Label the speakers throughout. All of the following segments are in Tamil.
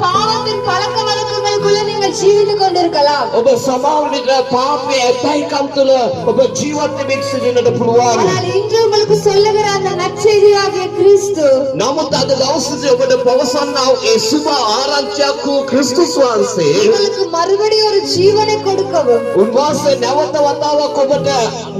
Speaker 1: பாவத்தின் பழக்க வழக்கங்களுக்குள்ள நீங்கள் ஜீவித்துக் கொண்டிருக்கலாம்.
Speaker 2: ඔබ සමාවලිට පාපයේ ඇතයිකම් තුළ ඔබ ජීවත් වෙමින් සිටින්නට පුළුවන්.
Speaker 1: ஆனால் இன்று உங்களுக்கு சொல்லுகிற அந்த நற்செய்தியாகிய கிறிஸ்து
Speaker 2: නමුත් අද දවසේ ඔබට පවසන්නා වූ ඒ සුබ ආරංචියක් වූ ක්‍රිස්තුස් වහන්සේ
Speaker 1: உங்களுக்கு மறுபடியும் ஒரு ஜீவனை கொடுக்கவும்
Speaker 2: උන්වහන්සේ නැවත වතාවක් ඔබට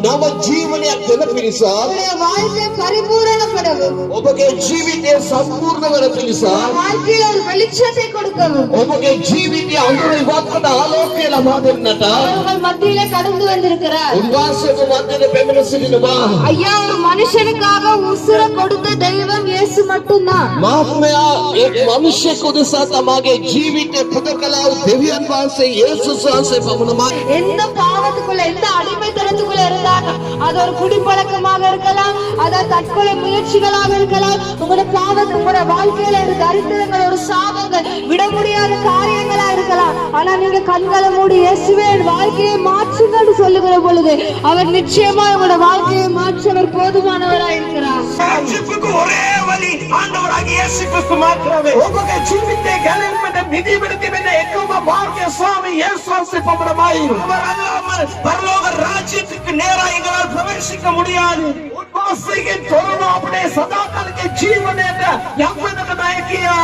Speaker 2: නව ජීවනයක් දෙන පිණිස
Speaker 1: உங்களுடைய வாழ்க்கை பரிபூரணப்படவும்
Speaker 2: ඔබගේ ජීවිතය සම්පූර්ණ වන පිණිස
Speaker 1: வாழ்க்கையில் ஒரு வெளிச்சத்தை கொடுக்கவும்
Speaker 2: ඔබගේ ජීවිතය අඳුර ඉවත් කරන ආලෝකය ලබා දෙන්නට
Speaker 1: உங்கள் மத்தியிலே கடந்து வந்திருக்கிறார்.
Speaker 2: උන්වහන්සේ ඔබ මැදට පැමිණ සිටිනවා.
Speaker 1: ஐயா, ஒரு மனுஷனுக்காக உசுர கொடுத்த தெய்வம் இயேசு மட்டும்தான்.
Speaker 2: මහත්මයා ඒ මිනිසෙකු උදෙසා තමාගේ ජීවිතය පුද කළා වූ දෙවියන් වහන්සේ යේසුස් වහන්සේ පමණමයි.
Speaker 1: எந்த பாவத்துக்குள்ள எந்த அடிமைத்தனத்துக்குள்ள இருந்தாலும் அது ஒரு குடிப்பழக்கமாக இருக்கலாம், அது தற்கொலை முயற்சிகளாக இருக்கலாம், உங்களுடைய பாவத்து உங்களுடைய வாழ்க்கையில ஒரு தரித்திரங்கள் ஒரு சாபங்கள் விட முடியாத காரியங்களா இருக்கலாம். ஆனா நீங்க கண்களை மூடி இயேசுவே என் வாழ்க்கையை மாற்றுங்கன்னு சொல்லுகிற பொழுது அவர் நிச்சயமா உங்களோட வாழ்க்கையை மாற்றவர் போதுமானவராய் இருக்கிறார்.
Speaker 3: ரட்சிப்புக்கு ஒரே வழி ஆண்டவராகிய இயேசு கிறிஸ்து மாத்திரமே. உங்களுடைய ஜீவித்தை கலங்கமட நிதிபடுத்தி வென்ற ஏகோப மார்க்க சுவாமி இயேசுவை பமரமாய் அவர் அல்லாமல் பரலோக ராஜ்யத்துக்கு நேராக எங்களால் பிரவேசிக்க முடியாது. உன்வாசியின் தோரணம் அப்படியே சதா காலಕ್ಕೆ ஜீவன் என்ற யப்பனக நாயகியா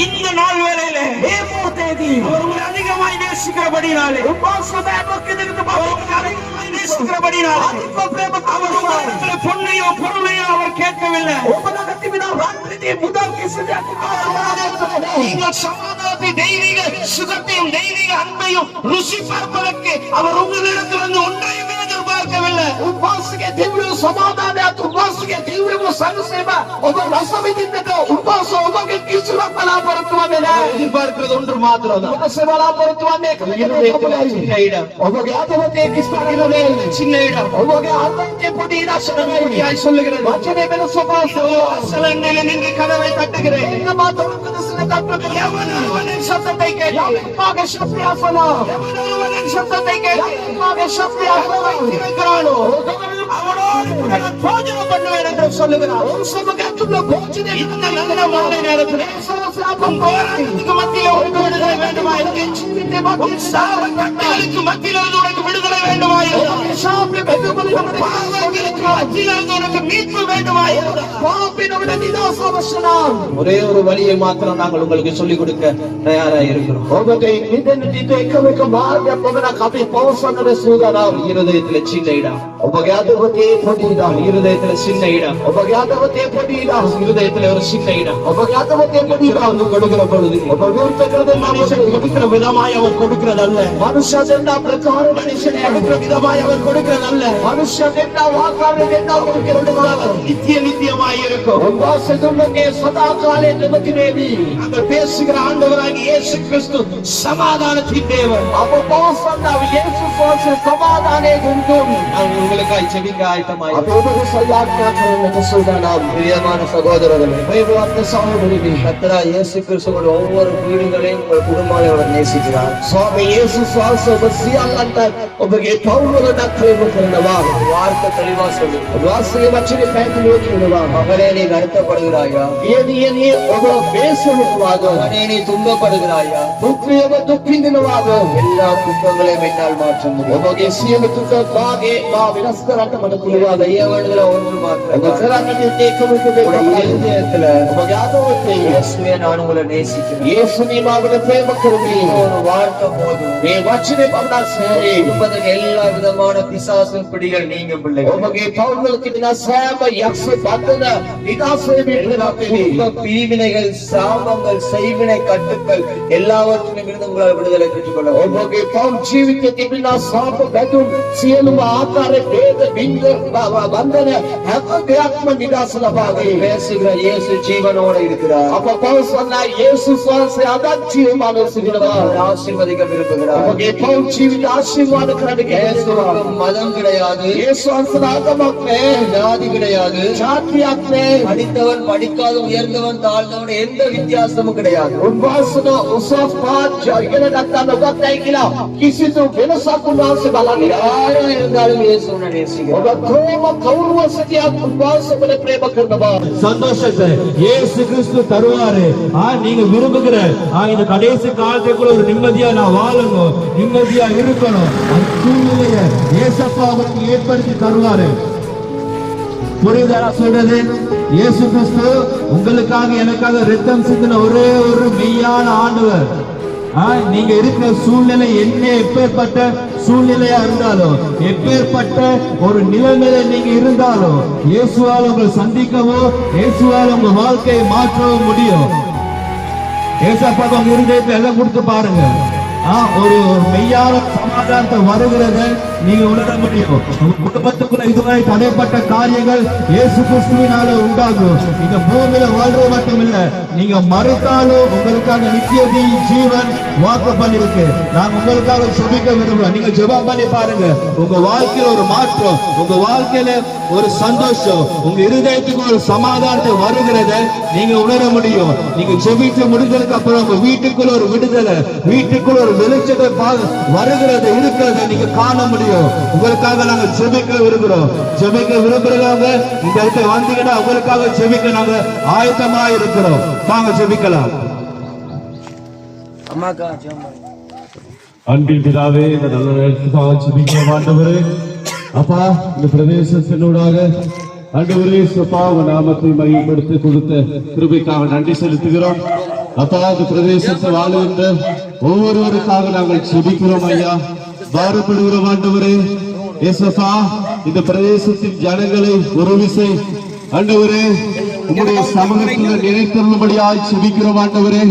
Speaker 3: இந்த நாள் வேளையிலே மேமோ தேதி அவர் அதிகமாய் நேசிக்கிறபடினாலே உன்வாசத்தை பக்கத்துக்கு அதிகமாய் நேசிக்கிறபடினாலே அதிக பிரேம அவர் பொன்னையோ பொருளையோ அவர் கேட்கவில்லை. உபநகத்தினால் ராத்திரி முதல் நீங்கள் சமாதானத்தை தெய்வீக சுகத்தையும் தெய்வீக அன்பையும் ருசி பார்ப்பதற்கு அவர் உங்களிடத்தில் வந்து ஒன்றையும் எதிர்பார்க்கவில்லை. உபாசிக்க தீவிர சமாதான உபாசிக்க தீவிர சரசேவ ஒவ்வொரு ரசவிதிந்தது உபாச ஒவ்வொரு கிசுல பலாபரத்துவமே எதிர்பார்க்கிறது ஒன்று மாத்திரம் பலாபரத்துவமே சின்ன இடம் ஒவ்வொரு ஆதவத்தை கிஸ்பாகிறதே சின்ன இடம் ஒவ்வொரு ஆதவத்தை புதிய சொல்லுகிறார் சொல்லுகிறது வச்சனை மேல சுபாச அசலங்களில் நின்று கதவை தட்டுகிறேன் என்ன மாத்திரம் சில தட்டுகிறேன் எவனவனின் சத்தத்தை கேட்க சப்தியாசனா எவனவனின் சத்தத்தை கேட்க சப்தியாசனா இருக்கிறானோ அவனோடு போஜனம் பண்ணுவேன் என்று சொல்லுகிறார். ஒரு சமூகத்துள்ள போஜனம் இந்த நல்ல மாலை நேரத்தில் சாபம் போராட்டத்துக்கு மத்தியில் உனக்கு விடுதலை வேண்டுமா? சாபங்களுக்கு மத்தியில் உனக்கு விடுதலை வேண்டுமா? சாப்பிட்டு மத்தியில் உனக்கு மீட்பு வேண்டுமா? ஒரே ஒரு வழியை மாத்திரம் நாங்கள் உங்களுக்கு சொல்லிக் கொடுக்க தயாராக இருக்கிறோம். இருதயத்தில் சின்ன இடம் இருதயத்துல சின்ன இடம் இருதயத்துல ஒரு சின்ன இடம் கொடுக்கிற பொழுது கொடுக்கிற விதமாய் அவர் கொடுக்கிறதல்ல மனுஷன் மனுஷனை கொடுக்கிற விதமாய் அவர் கொடுக்கிறதல்ல மனுஷன் நித்திய நித்தியமாய் இருக்கும் சதா காலே அந்த பேசுகிற ஆண்டவராகிய இயேசு கிறிஸ்து சமாதானத்தின் தேவன் சமாதானே குண்டும் உங்களுக்காய் செவிக்க ஆயத்தமாய் பிரியமான சகோதரர்களே கர்த்தராகிய இயேசு கிறிஸ்துவோட ஒவ்வொரு வீடுகளையும் உங்கள் குடும்பங்களை அவர் நேசிக்கிறார். சுவாமி இயேசு ಒಬ್ಬಗೆ ಪೌಲನ ಪ್ರೇಮಕರನವಾ ವಾರ್ತೆ ತೆಳಿವಾ சொல்லு வாசனை வச்சினை பேசுவா மகனே நீ வருத்தப்படுகிறாயா ஏனி ಒಬ್ಬ ಬೇಸರವಾದ மகனே நீ துன்பப்படுகிறாயா துக்கியவ துக்கிந்தினவாக எல்லா துக்கங்களையும் என்னால் மாற்ற முடியும். ಒಬ್ಬಗೆ ಸಿಯಲು ತುಕ್ಕವಾಗಿ ಮಾ ವಿರಸ್ಕರಾಟ ಮಾಡುತ್ತಿರುವ ದೈವಗಳ ಒಂದು ಮಾತ್ರ ಒಬ್ಬ ಸರಾಗಿ ಕೇಕಬೇಕು ಇದೆಯಲ್ಲ ಒಬ್ಬಗೆ ಆದವತ್ತೆ ಯೇಸುವೆ ನಾನು ಉங்களை நேசிக்கிறேன். இயேசு நீ மகன பிரேமಕರನಿ ஒரு வார்த்தை போதும். நீ வச்சினை பண்ணா சரி உபதக எல்லா விதமான பிசாசு பிடிகள் நீங்க பிள்ளைகள் ಒಬ್ಬಗೆ ಪೌಲಕ್ಕೆ ದಿನ ಸಾಮ ಯಕ್ಷ ಬಂಧನ ನಿರಾಸೆ ಬಿಡುಗಡೆ பிரிவினைகள் சாபங்கள் செய்வினை கட்டுக்கள் எல்லாவற்றிலும் இருந்து உங்களால் விடுதலை பெற்றுக்கொள்ள ಒಬ್ಬಗೆ ಪೌಲ್ ಜೀವಿತಕ್ಕೆ ದಿನ ಸಾಪ ಬೆದು ಸಿಯಲುವ ಆಕಾರ ಭೇದ ಬಿಂದ ಬಂಧನ ஆத்ம நிராசனமாக பேசுகிற இயேசு ஜீவனோடு இருக்கிறார். அப்ப பவுல் சொன்னா இயேசு சுவாசை அதாட்சியமான ஆசீர்வதிக்க விரும்புகிறார். ஒவ்வொரு பவுல் ஜீவித ஆசீர்வாதக்காரனுக்கு இயேசுவுக்கு மதம் கிடையாது. இயேசு ஆசீர்வாதமாக்கே ஜாதி கிடையாது. ஜாதியாக்கே படித்தவன் படிக்காத உயர்ந்தவன் தாழ்ந்தவன் எந்த வித்தியாசமும் கிடையாது. உன்வாசன உசஃபார்
Speaker 2: ඉගෙන ගත්තා නොගත්තයි කියලා කිසිදු වෙනසක් උන්වහන්සේ බලන්නේ නැහැ.
Speaker 3: யாரோ இருந்தாலும் இயேசுவை நேசிக்கிறார்.
Speaker 2: ඔබ කවුරුව සිටියත් උන්වහන්සේ ඔබට ප්‍රේම කරනවා.
Speaker 4: சந்தோஷத்தை இயேசு கிறிஸ்து தருவாரு. நீங்க விரும்புகிற இந்த கடைசி காலத்துக்குள்ள ஒரு நிம்மதியா நான் வாழணும், நிம்மதியா இருக்கணும், அந்த சூழ்நிலைய ஏசப்பா அவருக்கு ஏற்படுத்தி தருவாரு. புரியுதா நான் சொல்றது? இயேசு கிறிஸ்து உங்களுக்காக எனக்காக ரத்தம் சிந்தின ஒரே ஒரு மெய்யான ஆண்டவர். நீங்க இருக்கிற சூழ்நிலை என்ன எப்பேற்பட்ட சூழ்நிலையா இருந்தாலும், எப்பேற்பட்ட ஒரு நிலைமையில நீங்க இருந்தாலும், இயேசுவால் உங்களை சந்திக்கவோ, இயேசுவால் உங்க வாழ்க்கையை மாற்றவும் முடியும். ஏசப்பா உங்க இருதயத்தை எல்லாம் கொடுத்து பாருங்க. ஒரு மெய்யான சமாதானத்தை வருகிறத நீங்க உணர முடியும். உங்க குடும்பத்துக்குள்ள இதுவரை தடைப்பட்ட காரியங்கள் இயேசு கிறிஸ்துவினால உண்டாகும். இந்த பூமியில வாழ்றது மட்டும் இல்ல, நீங்க மறுத்தாலும் உங்களுக்காக நித்திய ஜீவன் வாக்கு பண்ணிருக்கு. நாங்க உங்களுக்காக ஜெபிக்க விரும்புறோம். நீங்க ஜெபம் பண்ணி பாருங்க. உங்க வாழ்க்கையில ஒரு மாற்றம், உங்க வாழ்க்கையில ஒரு சந்தோஷம், உங்க இருதயத்துக்கு ஒரு சமாதானத்தை வருகிறத நீங்க உணர முடியும். நீங்க ஜெபித்து முடிஞ்சதுக்கு அப்புறம் உங்க வீட்டுக்குள்ள ஒரு விடுதலை, வீட்டுக்குள்ள ஒரு வெளிச்சத்தை வருகிறத இருக்கிறத நீங்க காண முடியும். உங்களுக்காக நாங்க ஜெபிக்க விரும்புறோம். ஜெபிக்க விரும்புறவங்க இந்த இடத்துல வந்தீங்கன்னா உங்களுக்காக ஜெபிக்க நாங்க ஆயத்தமா இருக்கிறோம். வாங்க ஜெபிக்கலாம்.
Speaker 3: அம்மாக்கா ஜெபம்.
Speaker 4: அன்பின் பிதாவே, இந்த நல்ல நேரத்துக்காக ஜெபிக்க ஆண்டவரே, அப்பா இந்த பிரதேசத்தினூடாக ஆண்டவரே சப்பா உங்க நாமத்தை மகிமைப்படுத்தி கொடுத்த கிருபைக்காக நன்றி செலுத்துகிறோம். அப்பா இந்த பிரதேசத்தை வாழுகின்ற ஒவ்வொருவருக்காக நாங்கள் ஜெபிக்கிறோம் ஐயா. பாரப்படுகிறோம் ஆண்டவரே ஏசப்பா, இந்த பிரதேசத்தின் ஜனங்களை ஒரு விசை ஆண்டவரே உங்களுடைய சமூகத்தில் நினைத்தருளும்படியாய் ஜெபிக்கிறோம் ஆண்டவரே.